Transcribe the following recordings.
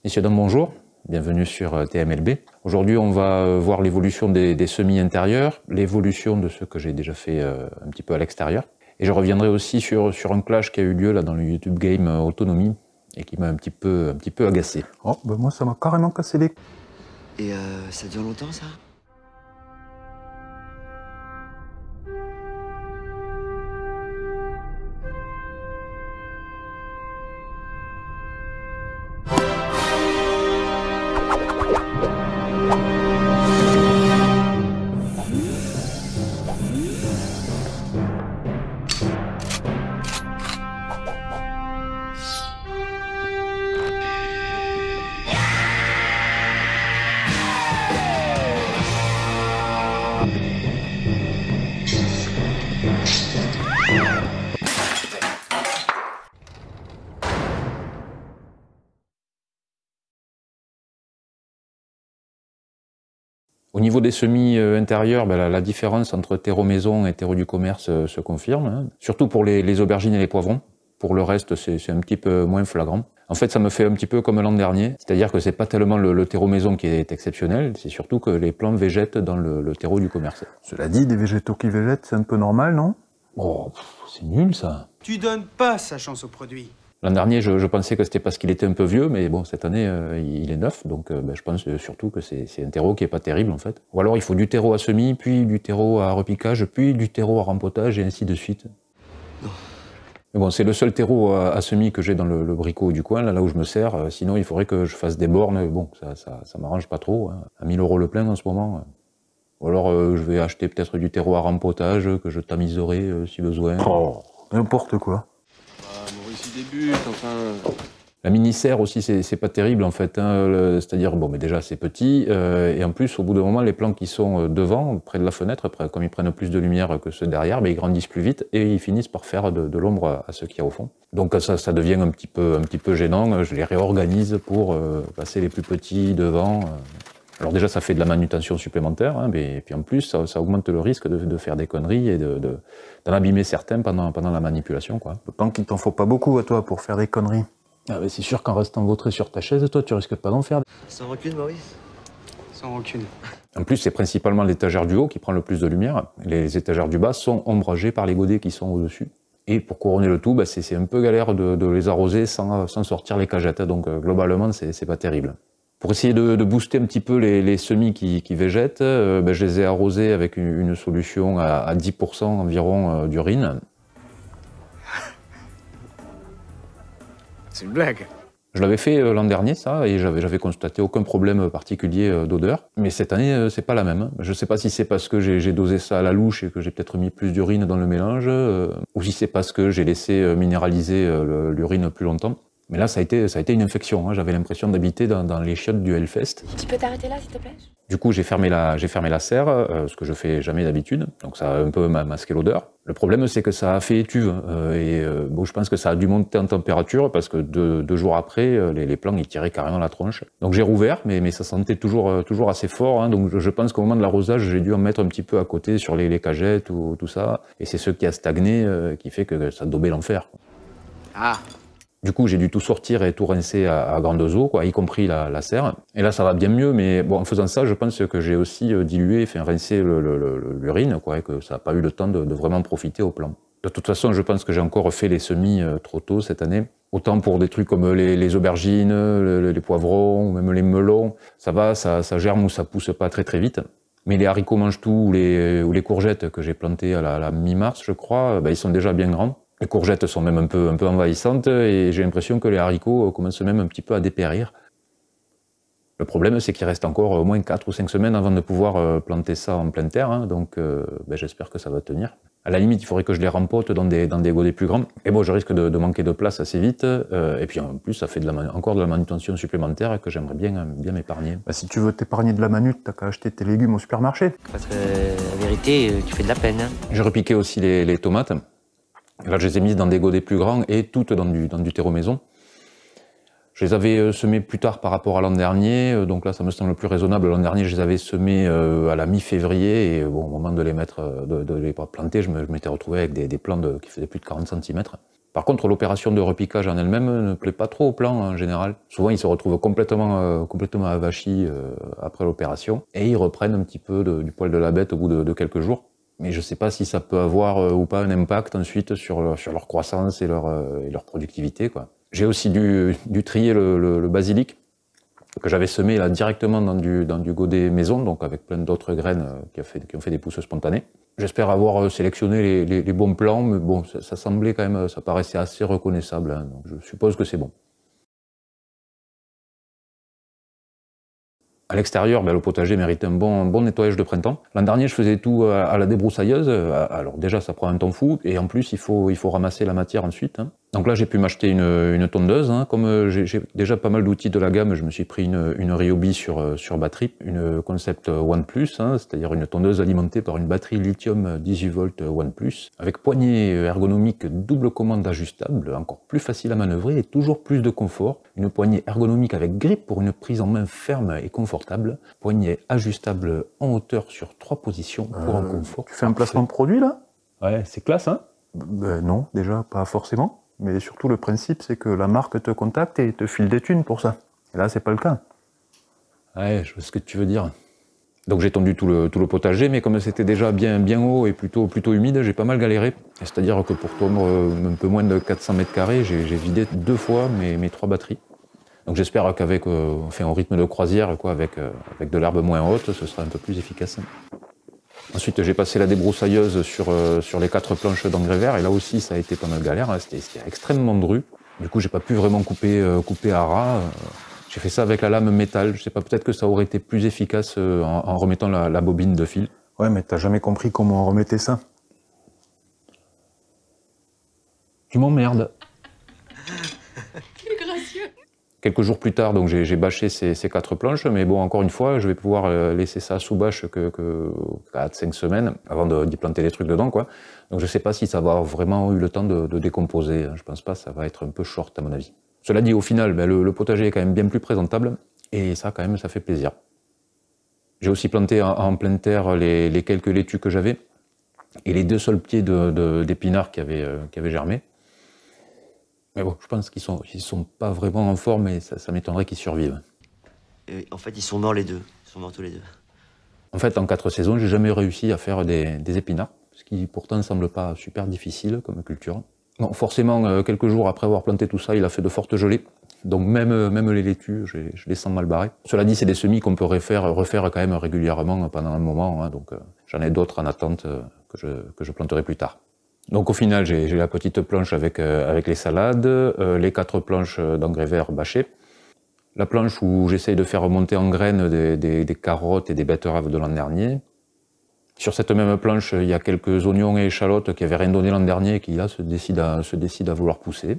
Messieurs, dames, bonjour, bienvenue sur TMLB. Aujourd'hui, on va voir l'évolution des semis intérieurs, l'évolution de ce que j'ai déjà fait un petit peu à l'extérieur. Et je reviendrai aussi sur un clash qui a eu lieu là, dans le YouTube Game Autonomie et qui m'a un petit peu agacé. Oh, bah moi, ça m'a carrément cassé les... Et ça dure longtemps, ça? Au niveau des semis intérieurs, ben, la différence entre terreau maison et terreau du commerce se confirme, hein. Surtout pour les aubergines et les poivrons. Pour le reste, c'est un petit peu moins flagrant. En fait, ça me fait un petit peu comme l'an dernier, c'est-à-dire que c'est pas tellement le terreau maison qui est exceptionnel, c'est surtout que les plants végètent dans le terreau du commerce. Cela dit, des végétaux qui végètent, c'est un peu normal, non? Oh, c'est nul ça. Tu donnes pas sa chance au produit. L'an dernier, je pensais que c'était parce qu'il était un peu vieux, mais bon, cette année, il est neuf, donc ben, je pense surtout que c'est un terreau qui est pas terrible en fait. Ou alors il faut du terreau à semis, puis du terreau à repiquage, puis du terreau à rempotage, et ainsi de suite. Non. Mais bon, c'est le seul terreau à semis que j'ai dans le bricot du coin, là où je me sers, sinon il faudrait que je fasse des bornes, bon, ça m'arrange pas trop, hein. À 1000 € le plein en ce moment. Ou alors je vais acheter peut-être du terreau à rempotage, que je tamiserai si besoin. Oh, n'importe quoi. Maurice il débute, enfin... La mini-serre aussi, c'est pas terrible en fait, hein, c'est-à-dire, bon, mais déjà c'est petit, et en plus, au bout d'un moment, les plants qui sont devant, près de la fenêtre, comme ils prennent plus de lumière que ceux derrière, ben, ils grandissent plus vite et ils finissent par faire de l'ombre à ceux qui y a au fond. Donc ça devient un petit peu gênant, je les réorganise pour passer les plus petits devant. Alors déjà, ça fait de la manutention supplémentaire, hein, et puis en plus, ça augmente le risque de faire des conneries et d'en abîmer certains pendant la manipulation, quoi. D'autant qu'il t'en faut pas beaucoup à toi pour faire des conneries. Ah, ben c'est sûr qu'en restant vautré sur ta chaise, toi, tu risques pas d'en faire. Sans recul, Maurice? Sans recul. En plus, c'est principalement l'étagère du haut qui prend le plus de lumière. Les étagères du bas sont ombragées par les godets qui sont au-dessus. Et pour couronner le tout, bah, c'est un peu galère de les arroser sans sortir les cagettes. Donc globalement, c'est pas terrible. Pour essayer de booster un petit peu les semis qui végètent, bah, je les ai arrosés avec une solution à 10% environ d'urine. C'est une blague. Je l'avais fait l'an dernier, ça, et j'avais constaté aucun problème particulier d'odeur. Mais cette année, c'est pas la même. Je sais pas si c'est parce que j'ai dosé ça à la louche et que j'ai peut-être mis plus d'urine dans le mélange, ou si c'est parce que j'ai laissé minéraliser l'urine plus longtemps. Mais là, ça a été une infection, hein. J'avais l'impression d'habiter dans les chiottes du Hellfest. Tu peux t'arrêter là, s'il te plaît? Du coup, j'ai fermé la serre, ce que je fais jamais d'habitude, donc ça a un peu masqué l'odeur. Le problème, c'est que ça a fait étuve, bon, je pense que ça a dû monter en température, parce que deux jours après, les plants, ils tiraient carrément la tronche. Donc j'ai rouvert, mais ça sentait toujours assez fort, hein, donc je pense qu'au moment de l'arrosage, j'ai dû en mettre un petit peu à côté sur les cagettes ou tout ça, et c'est ce qui a stagné qui fait que ça daubait l'enfer. Ah. Du coup, j'ai dû tout sortir et tout rincer à grandes eaux, quoi, y compris la serre. Et là, ça va bien mieux, mais bon, en faisant ça, je pense que j'ai aussi dilué, rincer l'urine, quoi, et que ça n'a pas eu le temps de vraiment profiter au plant. De toute façon, je pense que j'ai encore fait les semis trop tôt cette année. Autant pour des trucs comme les aubergines, les poivrons, ou même les melons, ça va, ça germe ou ça pousse pas très vite. Mais les haricots mange-tout ou les courgettes que j'ai plantées à la mi-mars, je crois, bah, ils sont déjà bien grands. Les courgettes sont même un peu envahissantes et j'ai l'impression que les haricots commencent même un petit peu à dépérir. Le problème, c'est qu'il reste encore au moins 4 ou 5 semaines avant de pouvoir planter ça en pleine terre, hein, donc ben, j'espère que ça va tenir. À la limite, il faudrait que je les rempote dans des godets plus grands. Et bon, je risque de manquer de place assez vite. Et puis en plus, ça fait encore de la manutention supplémentaire que j'aimerais bien m'épargner. Bah, si tu veux t'épargner de la manute, t'as qu'à acheter tes légumes au supermarché. Parce que la vérité, tu fais de la peine. Hein. J'ai repiqué aussi les tomates. Là, je les ai mises dans des godets plus grands et toutes dans du terreau maison. Je les avais semées plus tard par rapport à l'an dernier, donc là ça me semble plus raisonnable. L'an dernier, je les avais semées à la mi-février, et bon, au moment de les mettre, de les planter, je m'étais retrouvé avec des plants qui faisaient plus de 40 cm. Par contre, l'opération de repiquage en elle-même ne plaît pas trop au plan en général. Souvent, ils se retrouvent complètement avachis après l'opération et ils reprennent un petit peu du poil de la bête au bout de quelques jours. Mais je ne sais pas si ça peut avoir ou pas un impact ensuite sur leur croissance et leur productivité, quoi. J'ai aussi dû trier le basilic que j'avais semé là directement dans du godet maison, donc avec plein d'autres graines qui ont fait des pousses spontanées. J'espère avoir sélectionné les bons plants, mais bon, ça semblait quand même, ça paraissait assez reconnaissable, hein, donc je suppose que c'est bon. À l'extérieur, le potager mérite un bon nettoyage de printemps. L'an dernier, je faisais tout à la débroussailleuse. Alors déjà, ça prend un temps fou, et en plus, il faut ramasser la matière ensuite, hein. Donc là, j'ai pu m'acheter une tondeuse, hein. Comme j'ai déjà pas mal d'outils de la gamme, je me suis pris une Ryobi sur batterie, une Concept One Plus, hein, c'est-à-dire une tondeuse alimentée par une batterie lithium 18 volts One Plus, avec poignée ergonomique double commande ajustable, encore plus facile à manœuvrer et toujours plus de confort. Une poignée ergonomique avec grip pour une prise en main ferme et confortable. Poignée ajustable en hauteur sur 3 positions pour un confort. Tu fais un placement de produit là? Ouais, c'est classe, hein? Non, déjà pas forcément. Mais surtout le principe c'est que la marque te contacte et te file des thunes pour ça. Et là c'est pas le cas. Ouais, je vois ce que tu veux dire. Donc j'ai tondu tout le potager, mais comme c'était déjà bien haut et plutôt humide, j'ai pas mal galéré. C'est-à-dire que pour tondre un peu moins de 400 mètres carrés, j'ai vidé 2 fois mes 3 batteries. Donc j'espère qu'avec au rythme de croisière, quoi, avec de l'herbe moins haute, ce sera un peu plus efficace. Ensuite, j'ai passé la débroussailleuse sur les 4 planches d'engrais vert, et là aussi, ça a été pas mal galère, hein. C'était extrêmement dru. Du coup, j'ai pas pu vraiment couper à ras. J'ai fait ça avec la lame métal. Je sais pas, peut-être que ça aurait été plus efficace en remettant la bobine de fil. Ouais, mais t'as jamais compris comment on remettait ça. Tu m'emmerdes. Quel gracieux. Quelques jours plus tard, donc j'ai bâché ces 4 planches, mais bon, encore une fois, je vais pouvoir laisser ça sous bâche que 4-5 semaines avant d'y planter des trucs dedans, quoi. Donc je sais pas si ça va avoir vraiment eu le temps de décomposer. Je pense pas, ça va être un peu short à mon avis. Cela dit, au final, le potager est quand même bien plus présentable, et ça, quand même, ça fait plaisir. J'ai aussi planté en pleine terre les quelques laitues que j'avais, et les 2 seuls pieds d'épinards qui avaient germé. Mais bon, je pense qu'ils sont pas vraiment en forme, et ça m'étonnerait qu'ils survivent. En fait, ils sont morts les deux. Ils sont morts tous les deux. En fait, en 4 saisons, j'ai jamais réussi à faire des épinards, ce qui pourtant ne semble pas super difficile comme culture. Bon, forcément, quelques jours après avoir planté tout ça, il a fait de fortes gelées. Donc même les laitues, je les sens mal barrées. Cela dit, c'est des semis qu'on peut refaire quand même régulièrement pendant un moment, hein, donc j'en ai d'autres en attente que je planterai plus tard. Donc au final, j'ai la petite planche avec les salades, les 4 planches d'engrais vert bâchés, la planche où j'essaye de faire remonter en graines des carottes et des betteraves de l'an dernier. Sur cette même planche, il y a quelques oignons et échalotes qui n'avaient rien donné l'an dernier et qui là se décident à vouloir pousser.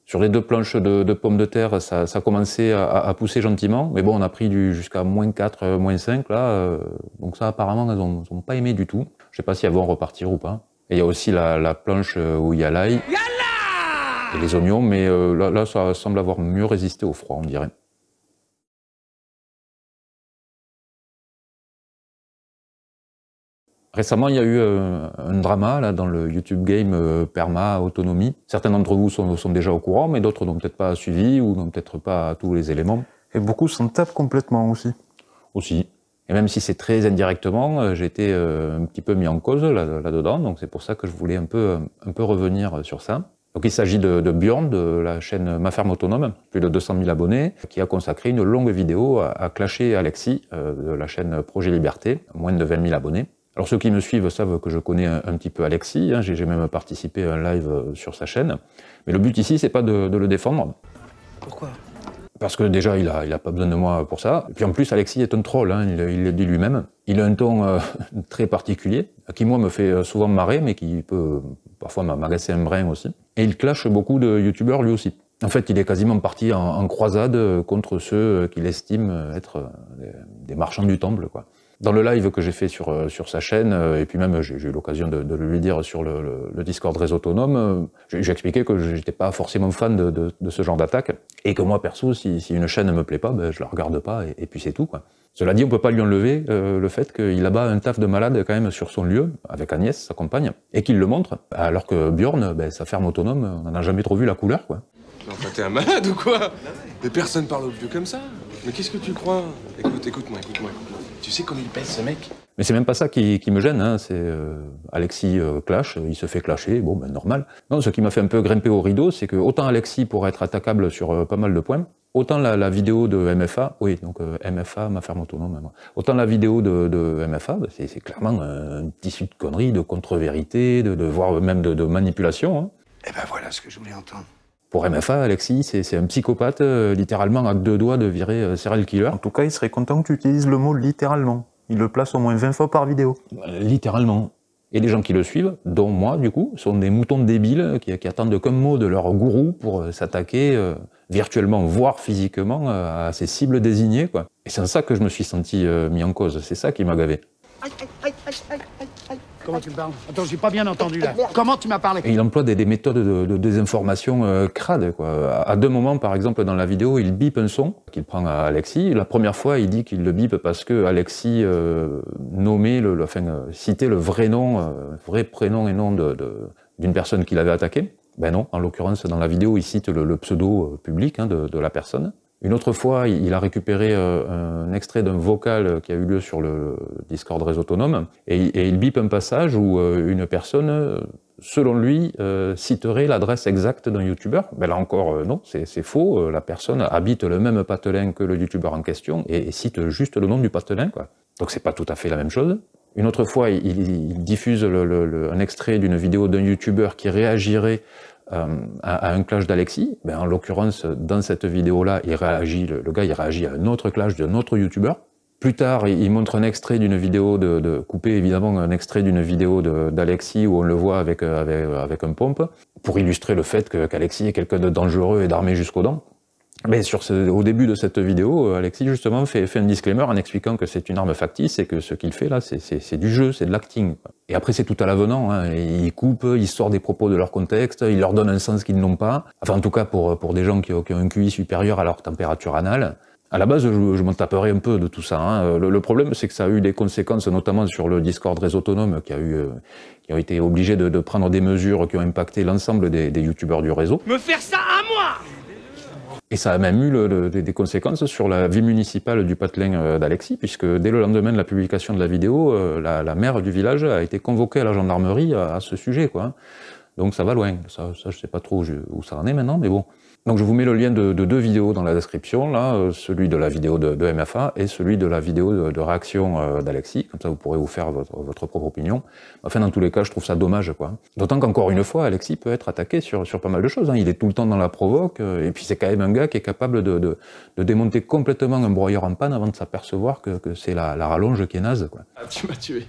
Sur les 2 planches de pommes de terre, ça commençait à pousser gentiment, mais bon, on a pris jusqu'à -4, -5 là, donc ça apparemment elles ont pas aimé du tout. Je sais pas si elles vont repartir ou pas. Et il y a aussi la planche où il y a l'ail et les oignons, mais là ça semble avoir mieux résisté au froid, on dirait. Récemment, il y a eu un drama là, dans le YouTube game Perma Autonomie. Certains d'entre vous sont déjà au courant, mais d'autres n'ont peut-être pas suivi ou n'ont peut-être pas tous les éléments. Et beaucoup s'en tapent complètement aussi. Aussi. Et même si c'est très indirectement, j'ai été un petit peu mis en cause là-dedans, donc c'est pour ça que je voulais un peu revenir sur ça. Donc il s'agit de Björn, de la chaîne Ma Ferme Autonome, plus de 200 000 abonnés, qui a consacré une longue vidéo à clasher Alexis, de la chaîne Projet Liberté, moins de 20 000 abonnés. Alors ceux qui me suivent savent que je connais un petit peu Alexis, hein, j'ai même participé à un live sur sa chaîne, mais le but ici c'est pas de le défendre. Pourquoi? Parce que déjà il a pas besoin de moi pour ça, et puis en plus Alexis est un troll, hein, il le dit lui-même. Il a un ton très particulier, qui moi me fait souvent marrer, mais qui peut parfois m'agacer un brin aussi. Et il clash beaucoup de youtubeurs lui aussi. En fait, il est quasiment parti en croisade contre ceux qu'il estime être des marchands du temple, quoi. Dans le live que j'ai fait sur sa chaîne, et puis même j'ai eu l'occasion de le lui dire sur le Discord Réseau Autonome, j'ai expliqué que j'étais pas forcément fan de ce genre d'attaque, et que moi perso, si une chaîne ne me plaît pas, ben, je la regarde pas, et puis c'est tout, quoi. Cela dit, on peut pas lui enlever le fait qu'il abat un taf de malade quand même sur son lieu, avec Agnès, sa compagne, et qu'il le montre, alors que Björn, ben, sa ferme autonome, on n'en a jamais trop vu la couleur, quoi. Mais enfin, t'es un malade ou quoi? Mais personne parle au vieux comme ça. Mais qu'est-ce que tu crois? Écoute-moi. Tu sais combien il pèse, ce mec? Mais c'est même pas ça qui me gêne, hein. C'est Alexis clash, il se fait clasher, bon ben normal. Non, ce qui m'a fait un peu grimper au rideau, c'est que autant Alexis pourrait être attaquable sur pas mal de points, autant la vidéo de MFA, oui, donc MFA, ma ferme autonome, hein. Autant la vidéo de MFA, ben, c'est clairement un tissu de conneries, de contre-vérité, voire même de manipulation, hein. Eh ben voilà ce que je voulais entendre. Pour MFA, Alexis, c'est un psychopathe, littéralement à 2 doigts de virer serial killer. En tout cas, il serait content que tu utilises le mot littéralement. Il le place au moins 20 fois par vidéo. Littéralement. Et les gens qui le suivent, dont moi du coup, sont des moutons débiles qui attendent qu'un mot de leur gourou pour s'attaquer virtuellement, voire physiquement, à ces cibles désignées, quoi. Et c'est en ça que je me suis senti mis en cause, c'est ça qui m'a gavé. Comment tu me parles? Attends, j'ai pas bien entendu là. Comment tu m'as parlé? Et il emploie des méthodes de désinformation crades, quoi. À 2 moments, par exemple, dans la vidéo, il bip un son qu'il prend à Alexis. La première fois, il dit qu'il le bip parce que Alexis nommait, citait le vrai nom, vrai prénom et nom d'une personne qu'il avait attaquée. Ben non, en l'occurrence, dans la vidéo, il cite le pseudo public, hein, de la personne. Une autre fois, il a récupéré un extrait d'un vocal qui a eu lieu sur le Discord Réseau Autonome, et il bip un passage où une personne, selon lui, citerait l'adresse exacte d'un youtubeur. Ben là encore, non, c'est faux. La personne habite le même patelin que le youtubeur en question et cite juste le nom du patelin, quoi. Donc c'est pas tout à fait la même chose. Une autre fois, il diffuse un extrait d'une vidéo d'un youtubeur qui réagirait à un clash d'Alexis. Ben, en l'occurrence, dans cette vidéo-là, le gars il réagit à un autre clash d'un autre youtubeur. Plus tard, il montre un extrait d'une vidéo coupé évidemment, un extrait d'une vidéo d'Alexis où on le voit avec un pompe, pour illustrer le fait qu'Alexis est quelqu'un de dangereux et d'armé jusqu'aux dents. Mais au début de cette vidéo, Alexis justement fait un disclaimer en expliquant que c'est une arme factice et que ce qu'il fait là, c'est du jeu, c'est de l'acting. Et après c'est tout à l'avenant, hein. Il coupe, il sort des propos de leur contexte, il leur donne un sens qu'ils n'ont pas. Enfin en tout cas pour des gens qui ont un QI supérieur à leur température anale. À la base, je m'en taperais un peu de tout ça, hein. Le problème, c'est que ça a eu des conséquences, notamment sur le Discord Réseau Autonome, qui ont été obligés de prendre des mesures qui ont impacté l'ensemble des youtubeurs du réseau. Me faire ça à moi! Et ça a même eu des conséquences sur la vie municipale du patelin d'Alexis, puisque dès le lendemain de la publication de la vidéo, la maire du village a été convoquée à la gendarmerie à ce sujet, quoi. Donc ça va loin. Ça je sais pas trop où ça en est maintenant, mais bon. Donc je vous mets le lien de 2 vidéos dans la description, là, celui de la vidéo de MFA et celui de la vidéo de réaction d'Alexis, comme ça vous pourrez vous faire votre propre opinion. Enfin, dans tous les cas, je trouve ça dommage, quoi. D'autant qu'encore une fois, Alexis peut être attaqué sur pas mal de choses, hein. Il est tout le temps dans la provoque, et puis c'est quand même un gars qui est capable de démonter complètement un broyeur en panne avant de s'apercevoir que c'est la rallonge qui est naze, quoi. Ah, tu m'as tué.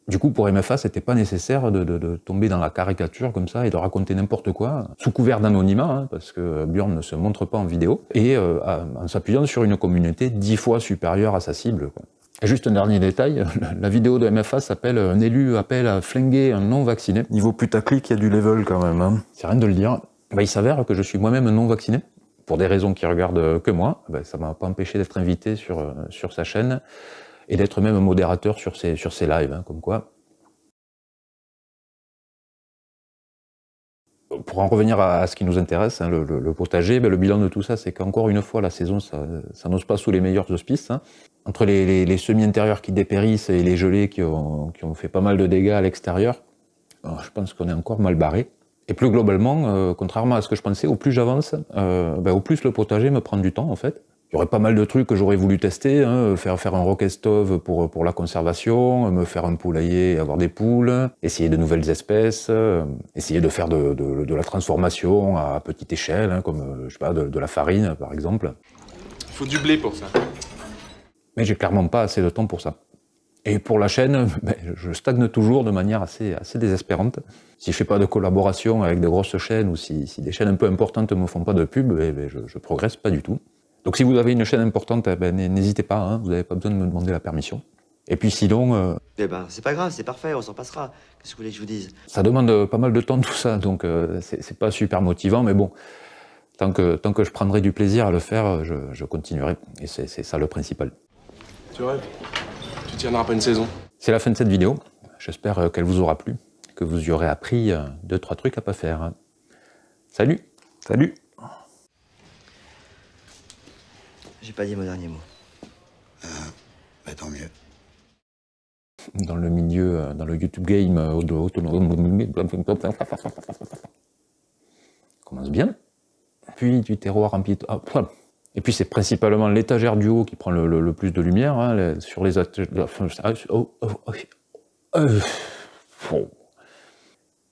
Du coup, pour MFA, c'était pas nécessaire de tomber dans la caricature comme ça et de raconter n'importe quoi, sous couvert d'anonymat, hein, parce que Björn ne se montre pas en vidéo, et en s'appuyant sur une communauté 10 fois supérieure à sa cible, quoi. Et juste un dernier détail, la vidéo de MFA s'appelle « Un élu appelle à flinguer un non-vacciné ». Niveau putaclic, il y a du level quand même, hein. C'est rien de le dire. Ben, il s'avère que je suis moi-même non-vacciné, pour des raisons qui regardent que moi. Ben, ça m'a pas empêché d'être invité sur sa chaîne, et d'être même modérateur sur ses lives, hein, comme quoi. Pour en revenir à ce qui nous intéresse, hein, le potager, ben, le bilan de tout ça, c'est qu'encore une fois, la saison, ça n'ose pas sous les meilleurs auspices, hein. Entre les semis intérieurs qui dépérissent et les gelées qui ont fait pas mal de dégâts à l'extérieur, je pense qu'on est encore mal barré. Et plus globalement, contrairement à ce que je pensais, au plus j'avance, ben, au plus le potager me prend du temps, en fait. Il y aurait pas mal de trucs que j'aurais voulu tester, hein, faire un rocket stove pour la conservation, me faire un poulailler et avoir des poules, essayer de nouvelles espèces, essayer de faire de la transformation à petite échelle, hein, comme je sais pas, de la farine par exemple. Il faut du blé pour ça. Mais j'ai clairement pas assez de temps pour ça. Et pour la chaîne, ben, je stagne toujours de manière assez désespérante. Si je fais pas de collaboration avec de grosses chaînes ou si des chaînes un peu importantes me font pas de pub, ben, je progresse pas du tout. Donc si vous avez une chaîne importante, eh ben, n'hésitez pas, hein, vous n'avez pas besoin de me demander la permission. Et puis sinon... Eh ben, c'est pas grave, c'est parfait, on s'en passera. Qu'est-ce que vous voulez que je vous dise? Ça demande pas mal de temps tout ça, donc c'est pas super motivant, mais bon, tant que je prendrai du plaisir à le faire, je continuerai. Et c'est ça le principal. Tu rêves? Tu tiendras pas une saison. C'est la fin de cette vidéo. J'espère qu'elle vous aura plu, que vous y aurez appris 2-3 trucs à pas faire. Salut! Salut. J'ai pas dit mon dernier mot. Bah tant mieux. Dans le milieu, dans le YouTube game, commence bien. Puis du terroir rempli. Et puis c'est principalement l'étagère du haut qui prend le plus de lumière, hein, sur les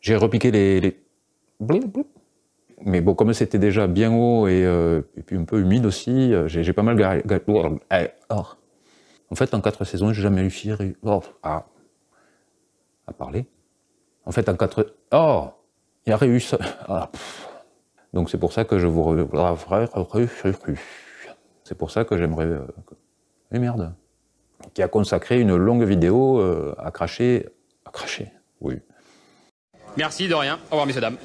j'ai repiqué les... Mais bon, comme c'était déjà bien haut et puis un peu humide aussi, j'ai pas mal En fait, en 4 saisons, j'ai jamais réussi à parler. En fait, en 4... Oh, il y a réussi... Donc c'est pour ça que je vous... C'est pour ça que j'aimerais... Mais merde. Qui a consacré une longue vidéo à cracher... À cracher, oui. Merci, de rien. Au revoir, messieurs, dames.